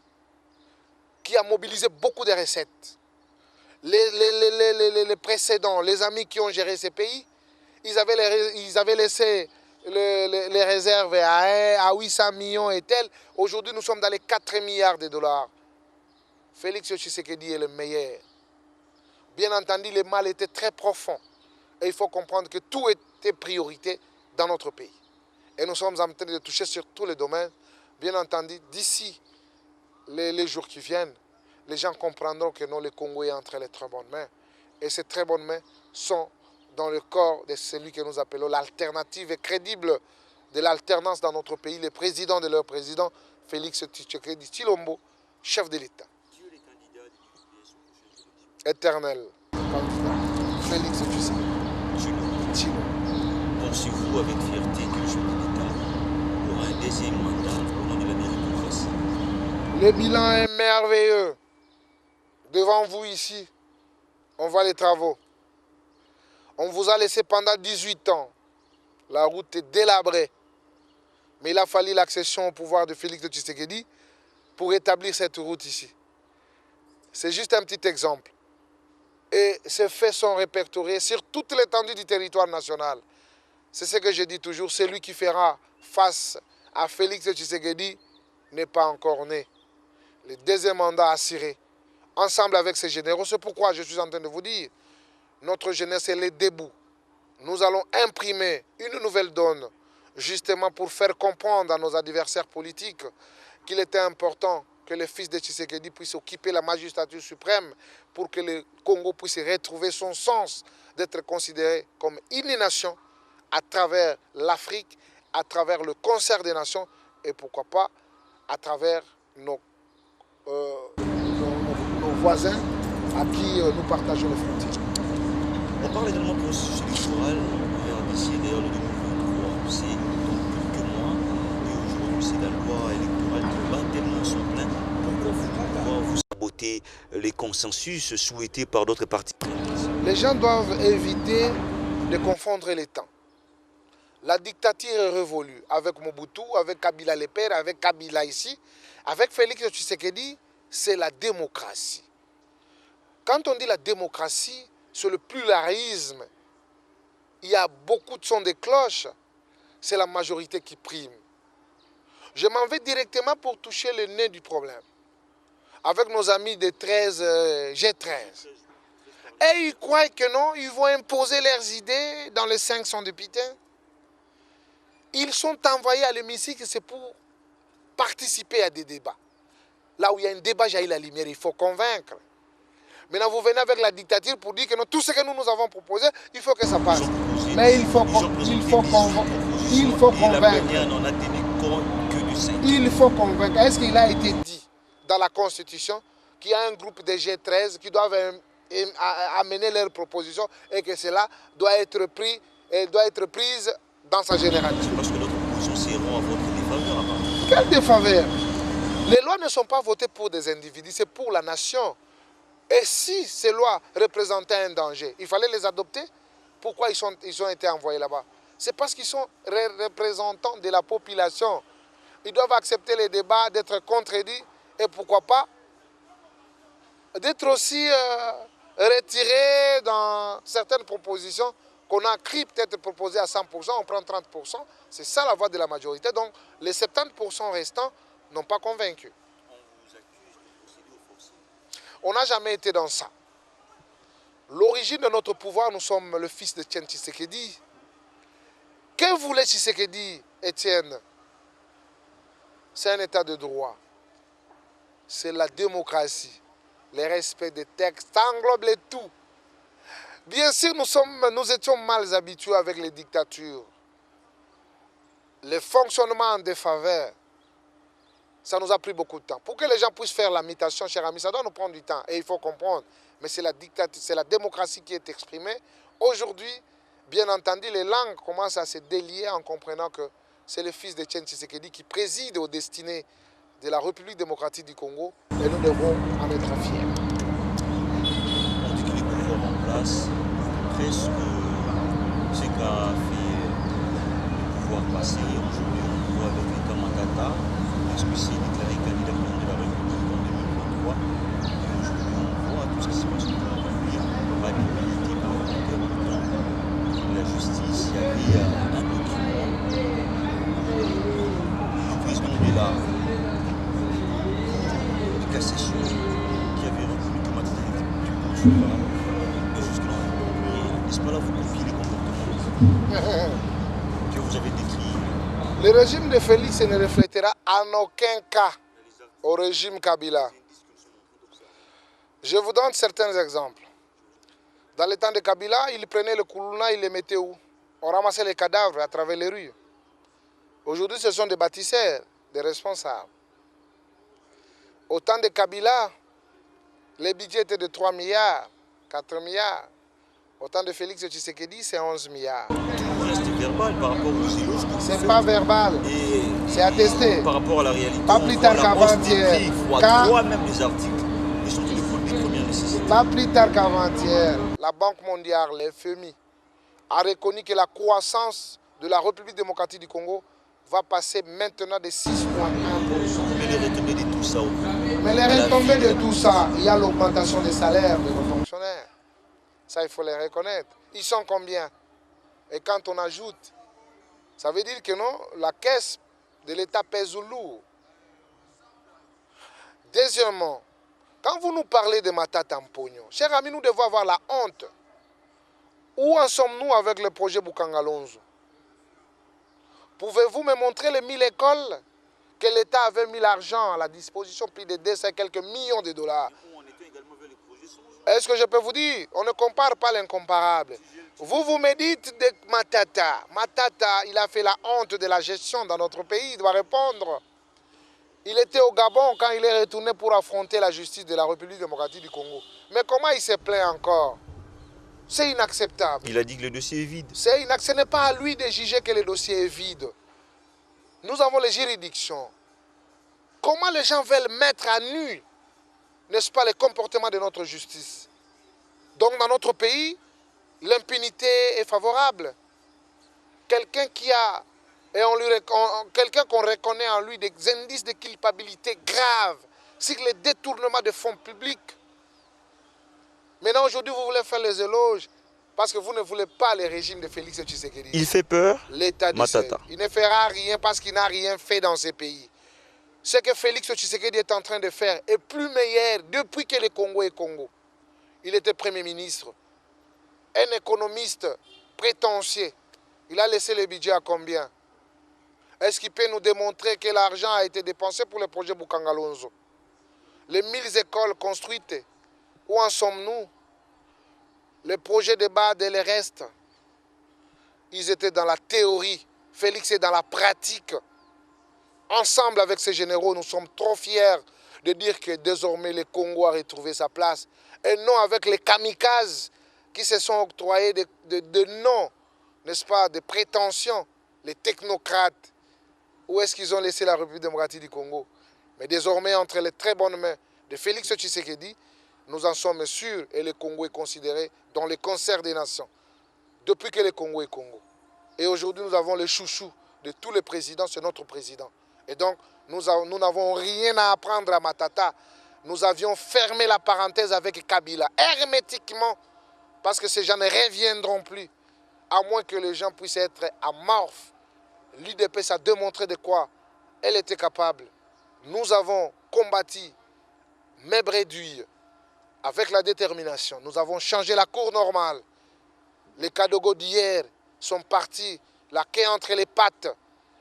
qui a mobilisé beaucoup de recettes. Les précédents, les amis qui ont géré ces pays, ils avaient laissé les réserves à 800 millions et tel. Aujourd'hui, nous sommes dans les 4 milliards de dollars. Félix Tshisekedi est le meilleur. Bien entendu, le mal était très profond. Et il faut comprendre que tout était priorité dans notre pays. Et nous sommes en train de toucher sur tous les domaines. Bien entendu, d'ici les jours qui viennent, les gens comprendront que non, le Congo est entre les très bonnes mains. Et ces très bonnes mains sont dans le corps de celui que nous appelons l'alternative et crédible de l'alternance dans notre pays, le président de leur président, Félix Tshisekedi Tshilombo, chef de l'État. Éternel candidat, Félix Tshisekedi Tshilombo. Pensez-vous avec fierté que le chef de l'État aura un deuxième mandat au nom de la méritocratie? Le bilan est merveilleux. Devant vous ici, on voit les travaux. On vous a laissé pendant 18 ans. La route est délabrée. Mais il a fallu l'accession au pouvoir de Félix Tshisekedi pour établir cette route ici. C'est juste un petit exemple. Et ces faits sont répertoriés sur toute l'étendue du territoire national. C'est ce que je dis toujours, celui qui fera face à Félix Tshisekedi n'est pas encore né. Le deuxième mandat assuré, ensemble avec ses généraux, c'est pourquoi je suis en train de vous dire, notre jeunesse, elle est debout. Nous allons imprimer une nouvelle donne, justement pour faire comprendre à nos adversaires politiques qu'il était important que le fils de Tshisekedi puisse occuper la magistrature suprême pour que le Congo puisse retrouver son sens d'être considéré comme une nation à travers l'Afrique, à travers le concert des nations et pourquoi pas à travers nos voisins à qui nous partageons les frontières. On parle également de processus électoral d'ici d'ailleurs le 2023. C'est dans quelques mois et aujourd'hui c'est la loi électorale qui bat tellement son plein. Pourquoi vous sabotez les consensus souhaités par d'autres partis? Les gens doivent éviter de confondre les temps. La dictature est révolue avec Mobutu, avec Kabila le père, avec Kabila ici. Avec Félix Tshisekedi, c'est la démocratie. Quand on dit la démocratie, c'est le pluralisme. Il y a beaucoup de sons de cloche. C'est la majorité qui prime. Je m'en vais directement pour toucher le nez du problème. Avec nos amis de G13. Et ils croient que non, ils vont imposer leurs idées dans les 500 députés. Ils sont envoyés à l'hémicycle, c'est pour participer à des débats. Là où il y a un débat, jaillit la lumière, il faut convaincre. Maintenant, vous venez avec la dictature pour dire que non, tout ce que nous avons proposé, il faut que ça passe. Mais il faut convaincre. Il faut convaincre. Est-ce qu'il a été dit dans la Constitution qu'il y a un groupe de G13 qui doivent amener leurs propositions et que cela doit être pris et doit être prise dans sa généralité? Parce que d'autres propositions seront à votre défaveur apparemment. Quelle défaveur? Les lois ne sont pas votées pour des individus, c'est pour la nation. Et si ces lois représentaient un danger, il fallait les adopter. Pourquoi ils ont été envoyés là-bas? C'est parce qu'ils sont représentants de la population. Ils doivent accepter les débats, d'être contredits et pourquoi pas d'être aussi retirés dans certaines propositions qu'on a cru peut-être proposer à 100%, on prend 30%. C'est ça la voix de la majorité. Donc les 70% restants n'ont pas convaincu. On n'a jamais été dans ça. L'origine de notre pouvoir, nous sommes le fils de Tshisekedi. Que voulait Tshisekedi, Étienne? C'est un état de droit. C'est la démocratie. Le respect des textes, ça englobe les tout. Bien sûr, nous étions mal habitués avec les dictatures. Le fonctionnement en défaveur, ça nous a pris beaucoup de temps. Pour que les gens puissent faire la mutation, cher ami, ça doit nous prendre du temps. Et il faut comprendre. Mais c'est la dictature, c'est la démocratie qui est exprimée. Aujourd'hui, bien entendu, les langues commencent à se délier en comprenant que c'est le fils de Tshisekedi qui préside aux destinées de la République démocratique du Congo. Et nous devons en être fiers. On dit que les pouvoirs en place, presque ce qu'a fait le pouvoir passé. Aujourd'hui, on voit avec l'État Matata, parce que c'est déclaré candidat de la République en 2023. Et aujourd'hui, on voit tout ce qui se passe au Colombie, pas d'immunité parlementaire autant. La justice, il y avait un document du président de la cassation qui avait reconnu que Matata était du poursuivant. Et jusque-là, n'est-ce pas là vous confiez les comportements que vous avez décrits? Le régime de Félix ne reflètera en aucun cas au régime Kabila. Je vous donne certains exemples. Dans le temps de Kabila, il prenait le Koulouna, il les mettait où? On ramassait les cadavres à travers les rues. Aujourd'hui, ce sont des bâtisseurs, des responsables. Au temps de Kabila, les budgets étaient de 3 milliards, 4 milliards. Au temps de Félix Tshisekedi, c'est 11 milliards. Reste verbal par rapport aux élus. C'est pas verbal, c'est attesté. Par rapport à la réalité, pas plus tard qu'avant-hier. Même les articles, ils sont des produits de première nécessité. Pas plus tard qu'avant-hier, la Banque mondiale, le FMI, a reconnu que la croissance de la République démocratique du Congo va passer maintenant de 6,1%. Mais les retombées de tout ça. Mais les retombées de tout ça, il y a l'augmentation des salaires de nos fonctionnaires. Ça, il faut les reconnaître. Ils sont combien? Et quand on ajoute, ça veut dire que non, la caisse de l'État pèse lourd. Deuxièmement, quand vous nous parlez de Matata Mpogno, chers amis, nous devons avoir la honte. Où en sommes-nous avec le projet Bukangalonzo? Pouvez-vous me montrer les 1000 écoles que l'État avait mis l'argent à la disposition, plus de 200 et quelques millions de dollars? Est-ce que je peux vous dire, on ne compare pas l'incomparable. Vous me dites de Matata. Matata, il a fait la honte de la gestion dans notre pays, il doit répondre. Il était au Gabon quand il est retourné pour affronter la justice de la République démocratique du Congo. Mais comment il se plaint encore? C'est inacceptable. Il a dit que le dossier est vide. Ce n'est pas à lui de juger que le dossier est vide. Nous avons les juridictions. Comment les gens veulent mettre à nu, n'est-ce pas, les comportements de notre justice? Donc dans notre pays, l'impunité est favorable. Quelqu'un qui a, quelqu'un qu'on reconnaît en lui des indices de culpabilité graves sur les détournements de fonds publics. Maintenant, aujourd'hui, vous voulez faire les éloges parce que vous ne voulez pas le régime de Félix Tshisekedi. Il fait peur, l'État Matata. Il ne fera rien parce qu'il n'a rien fait dans ces pays. Ce que Félix Tshisekedi est en train de faire est plus meilleur depuis que le Congo est Congo. Il était Premier ministre, un économiste prétentieux. Il a laissé le budget à combien? Est-ce qu'il peut nous démontrer que l'argent a été dépensé pour le projet Bukangalonzo? Les 1000 écoles construites, où en sommes-nous? Les projets de base et les restes, ils étaient dans la théorie. Félix est dans la pratique. Ensemble avec ces généraux, nous sommes trop fiers de dire que désormais le Congo a retrouvé sa place. Et non avec les kamikazes qui se sont octroyés de noms, n'est-ce pas, de prétentions, les technocrates. Où est-ce qu'ils ont laissé la République démocratique du Congo? Mais désormais, entre les très bonnes mains de Félix Tshisekedi, nous en sommes sûrs et le Congo est considéré dans le concert des nations. Depuis que le Congo est Congo. Et aujourd'hui, nous avons le chouchou de tous les présidents, c'est notre président. Et donc, nous n'avons rien à apprendre à Matata. Nous avions fermé la parenthèse avec Kabila, hermétiquement, parce que ces gens ne reviendront plus, à moins que les gens puissent être amorphes. L'UDPS a démontré de quoi elle était capable. Nous avons combattu Mebreduy avec la détermination. Nous avons changé la cour normale. Les Kadogo d'hier sont partis, la queue entre les pattes.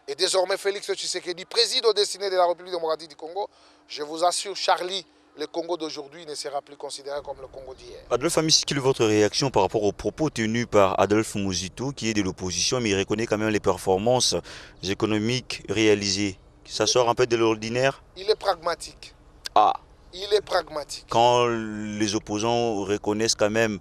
Et désormais, Félix Tshisekedi préside au destiné de la République démocratique du Congo. Je vous assure, Charlie, le Congo d'aujourd'hui ne sera plus considéré comme le Congo d'hier. Adolphe Amissi, quelle est votre réaction par rapport aux propos tenus par Adolphe Muzito, qui est de l'opposition, mais il reconnaît quand même les performances économiques réalisées? Ça sort un peu de l'ordinaire? Il est pragmatique. Ah. Il est pragmatique. Quand les opposants reconnaissent quand même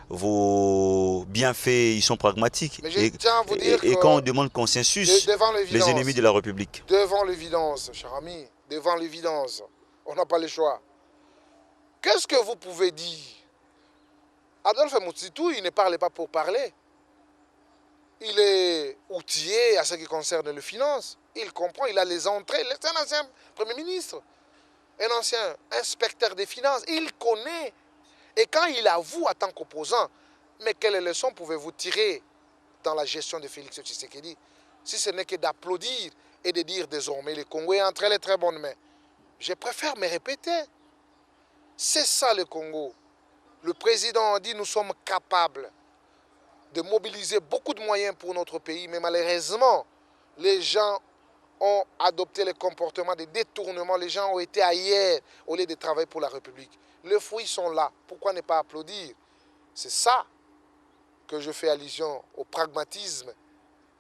vos bienfaits, ils sont pragmatiques. Mais je tiens à vous dire et quand on demande consensus, les ennemis de la République. Devant l'évidence, cher ami, devant l'évidence, on n'a pas le choix. Qu'est-ce que vous pouvez dire? Adolphe Muzito, il ne parle pas pour parler. Il est outillé à ce qui concerne les finances. Il comprend, il a les entrées. C'est un ancien Premier ministre, un ancien inspecteur des finances. Il connaît. Et quand il avoue en tant qu'opposant, mais quelle leçon pouvez-vous tirer dans la gestion de Félix Tshisekedi, si ce n'est que d'applaudir et de dire désormais le Congo est entre les très bonnes mains? Je préfère me répéter. C'est ça le Congo. Le président a dit nous sommes capables de mobiliser beaucoup de moyens pour notre pays, mais malheureusement, les gens ont adopté les comportements de détournement. Les gens ont été ailleurs au lieu de travailler pour la République. Les fruits sont là. Pourquoi ne pas applaudir? C'est ça que je fais allusion au pragmatisme.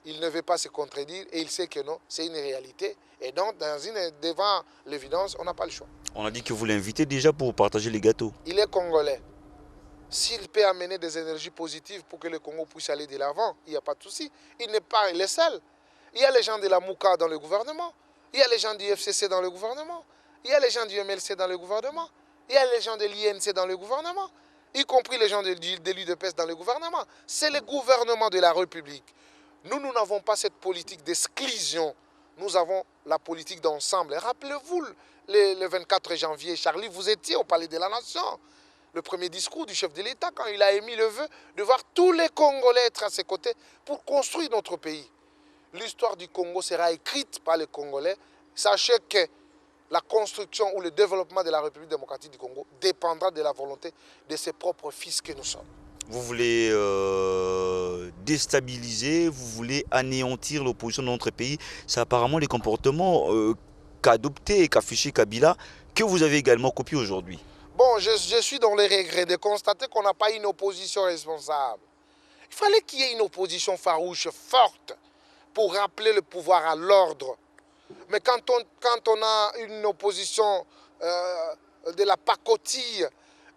Il ne veut pas se contredire et il sait que non, c'est une réalité. Et donc, devant l'évidence, on n'a pas le choix. On a dit que vous l'invitez déjà pour partager les gâteaux. Il est congolais. S'il peut amener des énergies positives pour que le Congo puisse aller de l'avant, il n'y a pas de souci. Il n'est pas le seul. Il y a les gens de la Mouka dans le gouvernement. Il y a les gens du FCC dans le gouvernement. Il y a les gens du MLC dans le gouvernement. Il y a les gens de l'INC dans le gouvernement. Y compris les gens de l'UDPS dans le gouvernement. C'est le gouvernement de la République. Nous n'avons pas cette politique d'exclusion. Nous avons la politique d'ensemble. Rappelez-vous le 24 janvier, Charlie, vous étiez au Palais de la Nation. Le premier discours du chef de l'État, quand il a émis le vœu de voir tous les Congolais être à ses côtés pour construire notre pays. L'histoire du Congo sera écrite par les Congolais. Sachez que la construction ou le développement de la République démocratique du Congo dépendra de la volonté de ses propres fils que nous sommes. Vous voulez déstabiliser, vous voulez anéantir l'opposition de notre pays. C'est apparemment les comportements qu'a adopté et qu'affiché Kabila, que vous avez également copié aujourd'hui. Bon, je suis dans les regrets de constater qu'on n'a pas une opposition responsable. Il fallait qu'il y ait une opposition farouche, forte, pour rappeler le pouvoir à l'ordre. Mais quand on a une opposition de la pacotille,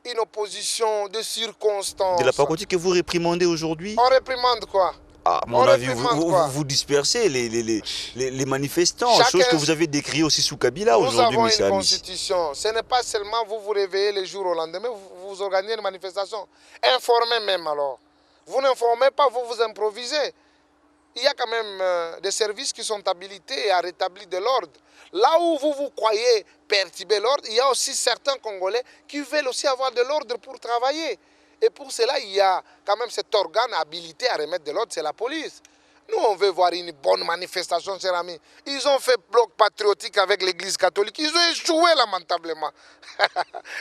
une opposition de circonstances... De la pacotille que vous réprimandez aujourd'hui? On réprimande quoi? À mon avis, vous dispersez les manifestants, chose que vous avez décriée aussi sous Kabila aujourd'hui, Nous M. avons une constitution. Ce n'est pas seulement vous réveillez le jour au lendemain, vous organisez une manifestation. Informez même alors. Vous n'informez pas, vous vous improvisez. Il y a quand même des services qui sont habilités à rétablir de l'ordre. Là où vous croyez perturber l'ordre, il y a aussi certains Congolais qui veulent aussi avoir de l'ordre pour travailler. Et pour cela, il y a quand même cet organe habilité à remettre de l'ordre, c'est la police. Nous, on veut voir une bonne manifestation, chers amis. Ils ont fait bloc patriotique avec l'église catholique. Ils ont échoué lamentablement.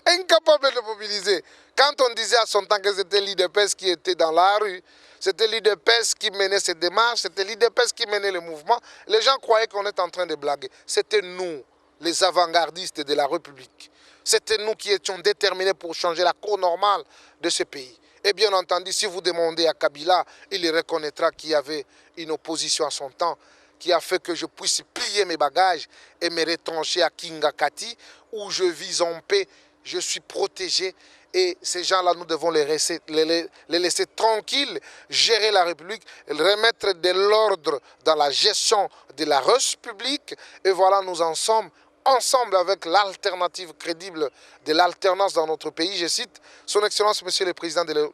Incapables de mobiliser. Quand on disait à son temps que c'était l'IDPS qui était dans la rue, c'était l'IDPS qui menait ces démarches, c'était l'IDPS qui menait le mouvement, les gens croyaient qu'on était en train de blaguer. C'était nous, les avant-gardistes de la République. C'était nous qui étions déterminés pour changer la cour normale de ce pays. Et bien entendu, si vous demandez à Kabila, il reconnaîtra qu'il y avait une opposition à son temps qui a fait que je puisse plier mes bagages et me retrancher à Kingakati, où je vis en paix, je suis protégé. Et ces gens-là, nous devons les laisser tranquilles, gérer la République, remettre de l'ordre dans la gestion de la ressource publique. Et voilà, nous en sommes ensemble avec l'alternative crédible de l'alternance dans notre pays. Je cite son Excellence, Monsieur le Président de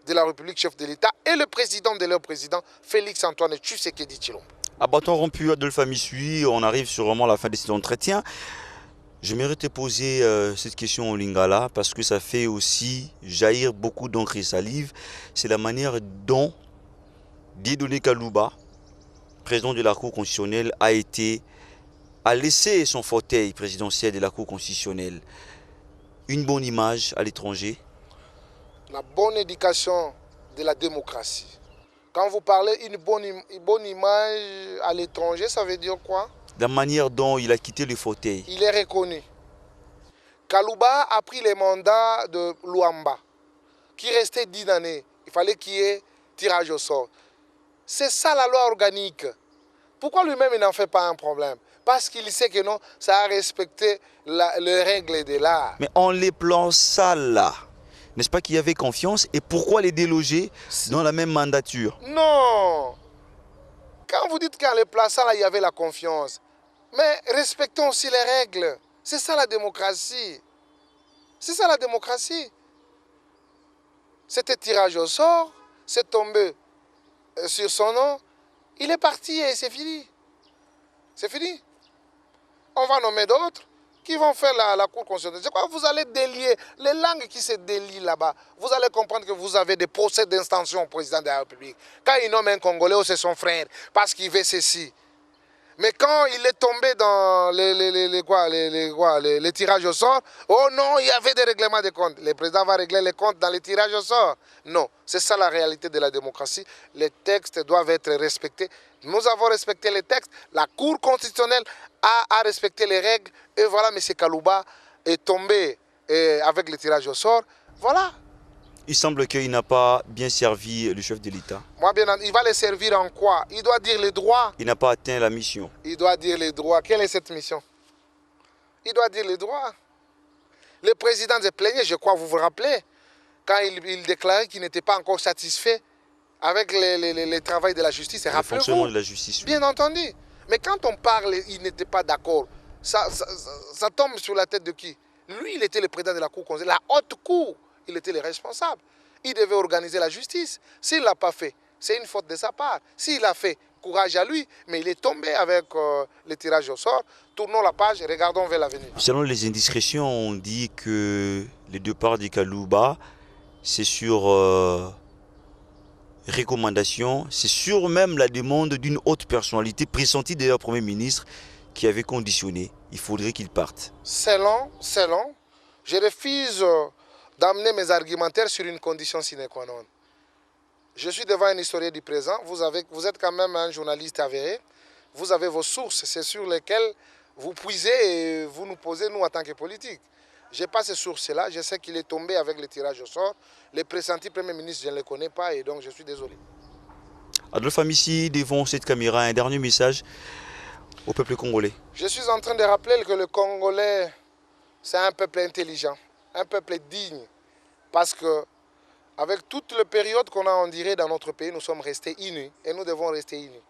la République, chef de l'État, et le président de leur président, Félix-Antoine Tshisekedi Tshilombo. À bâton rompu, Adolphe Amisui, on arrive sur vraiment la fin de cet entretien. J'aimerais te poser cette question en lingala parce que ça fait aussi jaillir beaucoup d'encre et salive. C'est la manière dont Dieudonné Kalouba, président de la Cour constitutionnelle, a laissé son fauteuil présidentiel de la Cour constitutionnelle. Une bonne image à l'étranger. La bonne éducation de la démocratie. Quand vous parlez une bonne image à l'étranger, ça veut dire quoi? La manière dont il a quitté le fauteuil. Il est reconnu. Kalouba a pris les mandats de Luamba, qui restait 10 années. Il fallait qu'il y ait tirage au sort. C'est ça la loi organique. Pourquoi lui-même il n'en fait pas un problème? Parce qu'il sait que non, ça a respecté les règles de l'art. Mais en les plans ça là, n'est-ce pas qu'il y avait confiance? Et pourquoi les déloger dans la même mandature? Non. Quand vous dites qu'en les plaçant là, il y avait la confiance. Mais respectons aussi les règles. C'est ça la démocratie. C'est ça la démocratie. C'était tirage au sort, c'est tombé sur son nom. Il est parti et c'est fini. C'est fini. On va nommer d'autres qui vont faire la Cour constitutionnelle. C'est quoi? Vous allez délier les langues qui se délient là-bas. Vous allez comprendre que vous avez des procès d'intention au président de la République. Quand il nomme un Congolais, c'est son frère, parce qu'il veut ceci. Mais quand il est tombé dans les tirages au sort, oh non, il y avait des règlements de comptes. Le président va régler les comptes dans les tirages au sort. Non, c'est ça la réalité de la démocratie. Les textes doivent être respectés. Nous avons respecté les textes. La Cour constitutionnelle a respecté les règles. Et voilà, M. Kalouba est tombé avec le tirage au sort. Voilà. Il semble qu'il n'a pas bien servi le chef de l'État. Moi, bien, il va le servir en quoi? Il doit dire les droits. Il n'a pas atteint la mission. Il doit dire les droits. Quelle est cette mission? Il doit dire les droits. Le président se plaignait, je crois, vous vous rappelez, quand il déclarait qu'il n'était pas encore satisfait avec le travail de la justice. Le fonctionnement de la justice. Bien entendu. Mais quand on parle, il n'était pas d'accord. Ça tombe sur la tête de qui? Lui, il était le président de la Cour constitutionnelle, la haute cour. Il était le responsable. Il devait organiser la justice. S'il ne l'a pas fait, c'est une faute de sa part. S'il l'a fait, courage à lui, mais il est tombé avec le tirage au sort. Tournons la page et regardons vers l'avenir. Selon les indiscrétions, on dit que le départ du Kalouba, c'est sur recommandation, c'est sur même la demande d'une haute personnalité, pressentie d'ailleurs Premier ministre, qui avait conditionné. Il faudrait qu'il parte. C'est long, c'est long. Je refuse d'amener mes argumentaires sur une condition sine qua non. Je suis devant un historien du présent. Vous êtes quand même un journaliste avéré. Vous avez vos sources, c'est sur lesquelles vous puisez et vous nous posez, nous, en tant que politiques. Je n'ai pas ces sources-là. Je sais qu'il est tombé avec le tirage au sort. Les pressentis Premier ministre, je ne les connais pas et donc je suis désolé. Adolphe Amissi, devant cette caméra, un dernier message au peuple congolais. Je suis en train de rappeler que le Congolais, c'est un peuple intelligent, un peuple digne. Parce que avec toute la période qu'on a endurée dans notre pays, nous sommes restés unis et nous devons rester unis.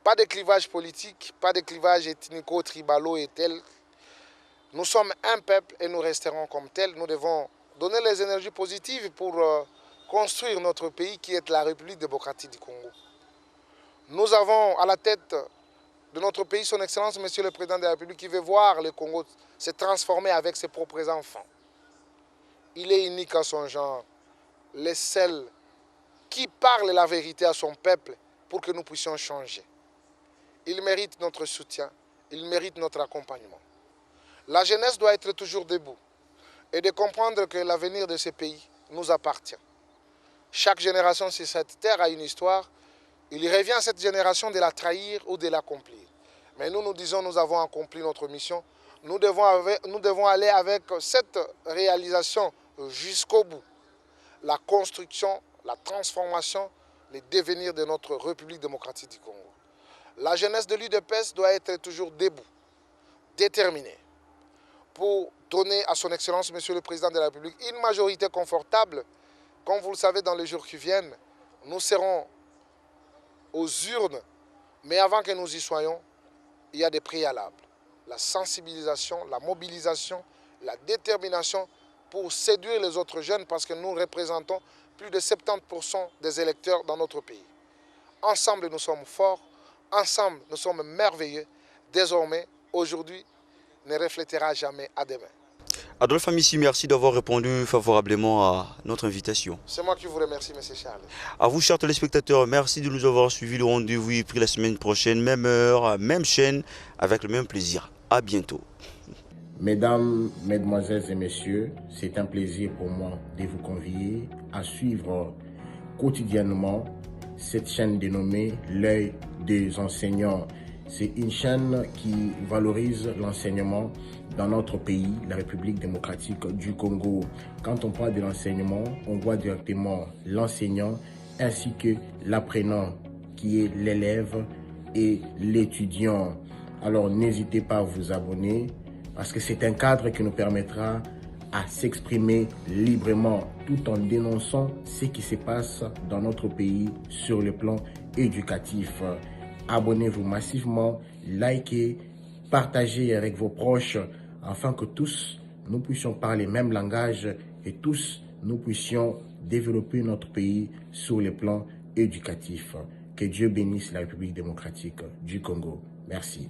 Pas de clivage politique, pas de clivage ethnico-tribalo et tel. Nous sommes un peuple et nous resterons comme tel. Nous devons donner les énergies positives pour construire notre pays qui est la République démocratique du Congo. Nous avons à la tête de notre pays son Excellence, Monsieur le Président de la République, qui veut voir le Congo se transformer avec ses propres enfants. Il est unique à son genre, le seul qui parle la vérité à son peuple pour que nous puissions changer. Il mérite notre soutien, il mérite notre accompagnement. La jeunesse doit être toujours debout et de comprendre que l'avenir de ce pays nous appartient. Chaque génération sur cette terre a une histoire. Il revient à cette génération de la trahir ou de l'accomplir. Mais nous disons, nous avons accompli notre mission. Nous devons aller avec cette réalisation jusqu'au bout. La construction, la transformation, le devenir de notre République démocratique du Congo. La jeunesse de l'UDPS doit être toujours debout, déterminée, pour donner à son Excellence, Monsieur le Président de la République, une majorité confortable. Comme vous le savez, dans les jours qui viennent, nous serons aux urnes, mais avant que nous y soyons, il y a des préalables. La sensibilisation, la mobilisation, la détermination pour séduire les autres jeunes parce que nous représentons plus de 70% des électeurs dans notre pays. Ensemble, nous sommes forts, ensemble, nous sommes merveilleux. Désormais, aujourd'hui, ne reflétera jamais à demain. Adolphe Amissi, merci d'avoir répondu favorablement à notre invitation. C'est moi qui vous remercie, M. Charles. À vous, chers téléspectateurs, merci de nous avoir suivis. Le rendez-vous est pris la semaine prochaine, même heure, même chaîne, avec le même plaisir. À bientôt. Mesdames, Mesdemoiselles et Messieurs, c'est un plaisir pour moi de vous convier à suivre quotidiennement cette chaîne dénommée L'œil des enseignants. C'est une chaîne qui valorise l'enseignement dans notre pays, la République démocratique du Congo. Quand on parle de l'enseignement, on voit directement l'enseignant ainsi que l'apprenant qui est l'élève et l'étudiant. Alors n'hésitez pas à vous abonner parce que c'est un cadre qui nous permettra à s'exprimer librement tout en dénonçant ce qui se passe dans notre pays sur le plan éducatif. Abonnez-vous massivement, likez, partagez avec vos proches afin que tous nous puissions parler le même langage et tous nous puissions développer notre pays sur le plan éducatif. Que Dieu bénisse la République démocratique du Congo. Merci.